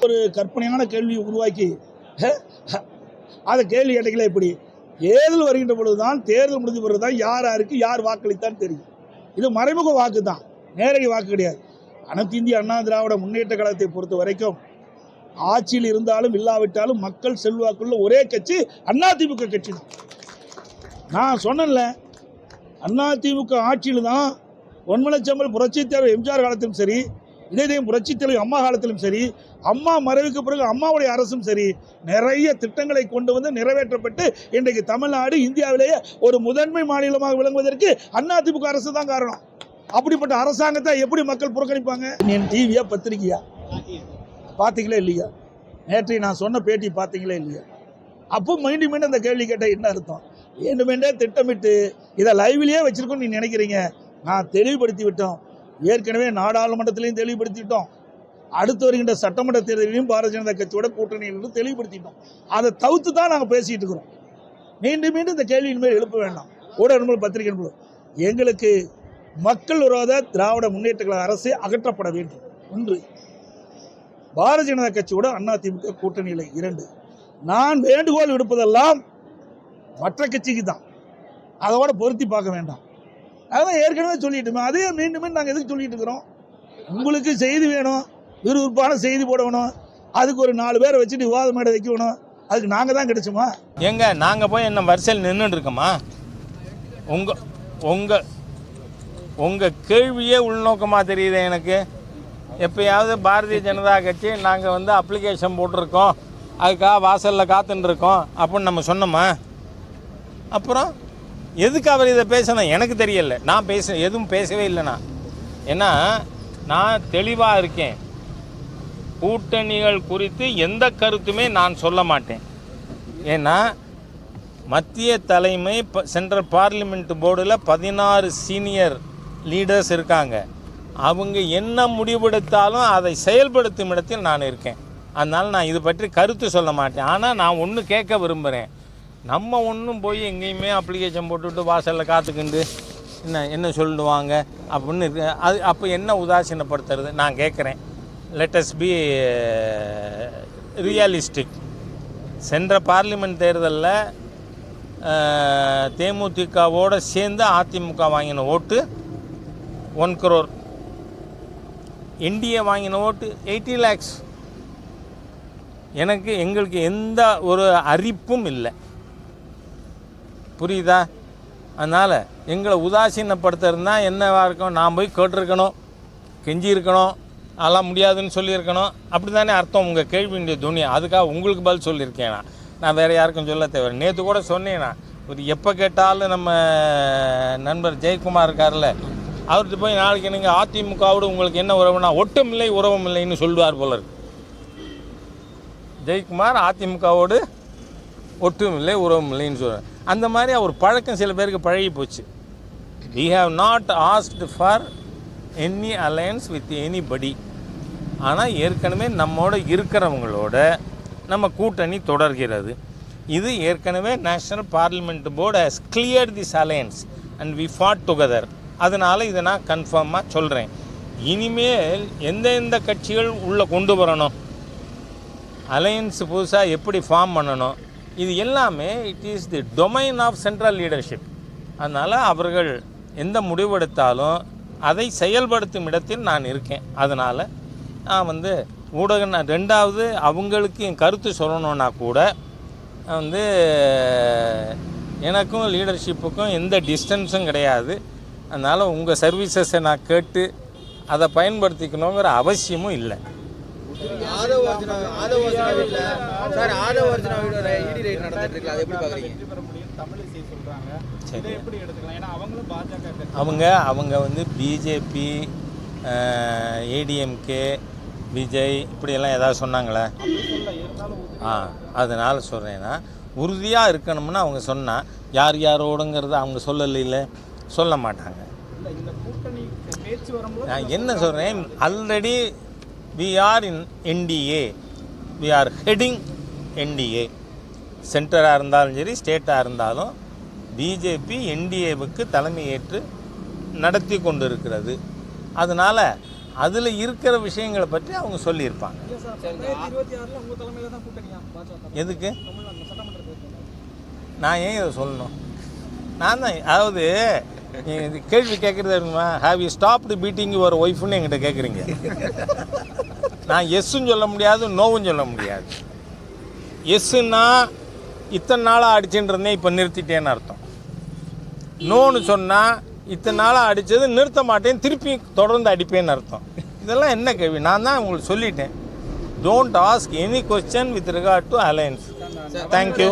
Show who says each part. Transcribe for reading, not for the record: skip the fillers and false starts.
Speaker 1: ஒரு கற்பனையான கேள்வியை உருவாக்கி அதை கேள்வி கேட்டீங்களா? எப்படி தேர்தல் வருகின்ற பொழுதுதான், தேர்தல் முடிஞ்ச பிறகுதான் யார் யாருக்கு யார் வாக்களித்தான் தெரியும். இது மறைமுக வாக்கு தான், நேரடி வாக்கு கிடையாது. அனைத்து இந்திய அண்ணா திராவிட முன்னேற்ற கழகத்தை பொறுத்த வரைக்கும் ஆட்சியில் இருந்தாலும் இல்லாவிட்டாலும் மக்கள் செல்வாக்குள்ள ஒரே கட்சி அதிமுக கட்சி தான். நான் சொன்னேன்ல, அதிமுக ஆட்சியில் தான் பொன்மனச்செம்மல் புரட்சித் தலைவர் எம்ஜிஆர் காலத்திலும் சரி, இதயம் புரட்சித் தலைவர் அம்மா காலத்திலும் சரி, அம்மா மறைவுக்கு பிறகு அம்மாவுடைய அரசும் சரி, நிறைய திட்டங்களை கொண்டு வந்து நிறைவேற்றப்பட்டு இன்றைக்கு தமிழ்நாடு இந்தியாவிலேயே ஒரு முதன்மை மாநிலமாக விளங்குவதற்கு அதிமுக அரசு தான் காரணம். அப்படிப்பட்ட அரசாங்கத்தை எப்படி மக்கள் புறக்கணிப்பாங்க? என் டிவியா பத்திரிகையா பார்த்தீங்களா இல்லையா? நேற்று நான் சொன்ன பேட்டி பார்த்தீங்களா இல்லையா? அப்போ மீண்டும் மீண்டும் அந்த கேள்வி கேட்டால் என்ன அர்த்தம்? வேண்டுமென்றே திட்டமிட்டு இதை லைவ்லேயே வச்சிருக்கோன்னு நீ நினைக்கிறீங்க. நான் தெளிவுபடுத்தி விட்டோம். ஏற்கனவே நாடாளுமன்றத்திலையும் தெளிவுபடுத்திட்டோம். அடுத்து வருகின்ற சட்டமன்ற தேர்தலையும் பாரதிய ஜனதா கட்சியோட கூட்டணியிலிருந்து தெளிவுபடுத்திட்டோம். அதை தவிர்த்து தான் நாங்கள் பேசிகிட்டு இருக்கிறோம். மீண்டும் மீண்டும் இந்த கேள்வியின் மேல் எழுப்ப வேண்டாம். ஊடக பத்திரிகை எங்களுக்கு மக்கள் விரோத திராவிட முன்னேற்ற கழக அரசு அகற்றப்பட வேண்டும். 1, பாரதிய ஜனதா கட்சியோட அதிமுக கூட்டணியில் 2. நான் வேண்டுகோள் விடுப்பதெல்லாம் மற்ற கட்சிக்கு தான், அதோட பொருத்தி பார்க்க வேண்டாம். அதான் ஏற்கனவே சொல்லிட்டு அதே மீண்டும் நாங்கள் எதுக்கு சொல்லிட்டு இருக்கிறோம்? உங்களுக்கு செய்தி வேணும், விறுவிறுப்பான செய்தி போடணும், அதுக்கு ஒரு 4 பேரை வச்சுட்டு விவாத மேடை வைக்கணும். அதுக்கு நாங்கள் தான் கிடைச்சோமா?
Speaker 2: நாங்கள் போய் என்ன வரிசையில் நின்றுட்டு இருக்கோமா? உங்கள் கேள்வியே உள்நோக்கமாக தெரியுது எனக்கு. எப்போயாவது பாரதிய ஜனதா கட்சி நாங்கள் அப்ளிகேஷன் போட்டிருக்கோம், அதுக்காக வாசலில் காத்துட்டு இருக்கோம் அப்படின்னு நம்ம சொன்னோமா? அப்புறம் எதுக்கு அவர் இதை பேசணும்? எனக்கு தெரியல. நான் எதுவும் பேசவே இல்லைண்ணா. ஏன்னா நான் தெளிவாக இருக்கேன். கூட்டணிகள் குறித்து எந்த கருத்துமே நான் சொல்ல மாட்டேன். ஏன்னா மத்திய தலைமை சென்ட்ரல் பார்லிமெண்ட் போர்டில் 16 சீனியர் லீடர்ஸ் இருக்காங்க. அவங்க என்ன முடிவெடுத்தாலும் அதை செயல்படுத்தும் இடத்தில் நான் இருக்கேன். அதனால் நான் இது பற்றி கருத்து சொல்ல மாட்டேன். ஆனால் நான் ஒன்று கேட்க விரும்புகிறேன். நம்ம ஒன்றும் போய் எங்கேயுமே அப்ளிகேஷன் போட்டுவிட்டு வாசலில் காத்துக்கிண்டு என்ன சொல்லுவாங்க அப்படின்னு இருக்கு. அது அப்போ என்ன உதாசீனப்படுத்துறது? நான் கேட்குறேன், லெட்டஸ் பி ரியலிஸ்டிக். சென்ற பார்லிமெண்ட் தேர்தலில் தேமுதிகவோடு சேர்ந்து அதிமுக வாங்கின ஓட்டு 1 crore, என்டிஏ வாங்கின ஓட்டு 80 lakhs. எங்களுக்கு எந்த ஒரு அரிப்பும் இல்லை, புரியுதா? அதனால் எங்களை உதாசீனப்படுத்துறதுனா என்னவாக இருக்கும்? நான் போய் கேட்டிருக்கணும், கெஞ்சி இருக்கணும், அதெல்லாம் முடியாதுன்னு சொல்லியிருக்கணும். அப்படி தானே அர்த்தம் உங்கள் கேள்வியுடைய துணி. அதுக்காக உங்களுக்கு பதில் சொல்லியிருக்கேன். நான் வேறு யாருக்கும் சொல்ல தேவை. நேற்று கூட சொன்னேன்னா, ஒரு எப்போ கேட்டாலும் நம்ம நண்பர் ஜெயக்குமார் இருக்கார்ல, அவர்கிட்ட போய் நாளைக்கு நீங்கள் அதிமுகவோடு உங்களுக்கு என்ன உறவுனா ஒட்டும் இல்லை உறவும் இல்லைன்னு சொல்லுவார் போல இருக்கு. ஜெயக்குமார் அதிமுகவோடு ஒட்டும் இல்லை உறவும் இல்லைன்னு சொல்கிறார். அந்த மாதிரி அவர் பழக்கம் சில பேருக்கு பழகி போச்சு. we have not asked for any alliance with anybody. ஆனால் ஏற்கனவே நம்மோட இருக்கிறவங்களோட நம்ம கூட்டணி தொடர்கிறது. இது ஏற்கனவே national parliament board has cleared this alliance and we fought together. அதனால் இதை நான் கன்ஃபார்மாக சொல்கிறேன். இனிமேல் எந்தெந்த கட்சிகள் உள்ளே கொண்டு வரணும், அலையன்ஸ் புதுசாக எப்படி ஃபார்ம் பண்ணணும், இது எல்லாமே it is the domain of central leadership. அதனால் அவர்கள் எந்த முடிவெடுத்தாலும் அதை செயல்படுத்தும் இடத்தில் நான் இருக்கேன். அதனால் நான் ஊடகம் 2வது அவங்களுக்கு என் கருத்து சொல்லணுன்னா கூட எனக்கும் லீடர்ஷிப்புக்கும் எந்த டிஸ்டன்ஸும் கிடையாது. அதனால் உங்கள் சர்வீசஸை நான் கேட்டு அதை பயன்படுத்திக்கணுங்கிற அவசியமும் இல்லை. அவங்க பிஜேபி, ஏடிஎம்கே, விஜய் இப்படியெல்லாம் ஏதாவது சொன்னாங்களே? அதனால் சொல்கிறேன்னா, உறுதியாக இருக்கணும்னு அவங்க சொன்னால் யார் யாரோடுங்கிறத அவங்க சொல்லல, சொல்ல மாட்டாங்க. நான் என்ன சொல்கிறேன், already we are in NDA, we are heading NDA. சென்டராக இருந்தாலும் சரி, ஸ்டேட்டாக இருந்தாலும் பிஜேபி என்டிஏவுக்கு தலைமையேற்று நடத்தி கொண்டு இருக்கிறது. அதனால் அதில் இருக்கிற விஷயங்களை பற்றி அவங்க சொல்லியிருப்பாங்க. எதுக்கு நான் ஏன் இதை சொல்லணும்? நான் தான், அதாவது இது கேள்வி கேட்குறது இருக்குமா, have you stopped beating your ஒய்ஃப்னு என்கிட்ட கேட்குறீங்க. நான் எஸ்ஸுன்னு சொல்ல முடியாது, நோவும் சொல்ல முடியாது. எஸ்ஸுன்னா இத்தனை நாளாக அடிச்சுட்டு இருந்தேன், இப்போ நிறுத்திட்டேன்னு அர்த்தம். நோன்னு சொன்னால் இத்தனை நாளாக அடித்தது நிறுத்த மாட்டேன், திருப்பி தொடர்ந்து அடிப்பேன்னு அர்த்தம். இதெல்லாம் என்ன கேள்வி? நான் தான் உங்களுக்கு சொல்லிட்டேன், don't ask any question with regard to alliance. Thank you.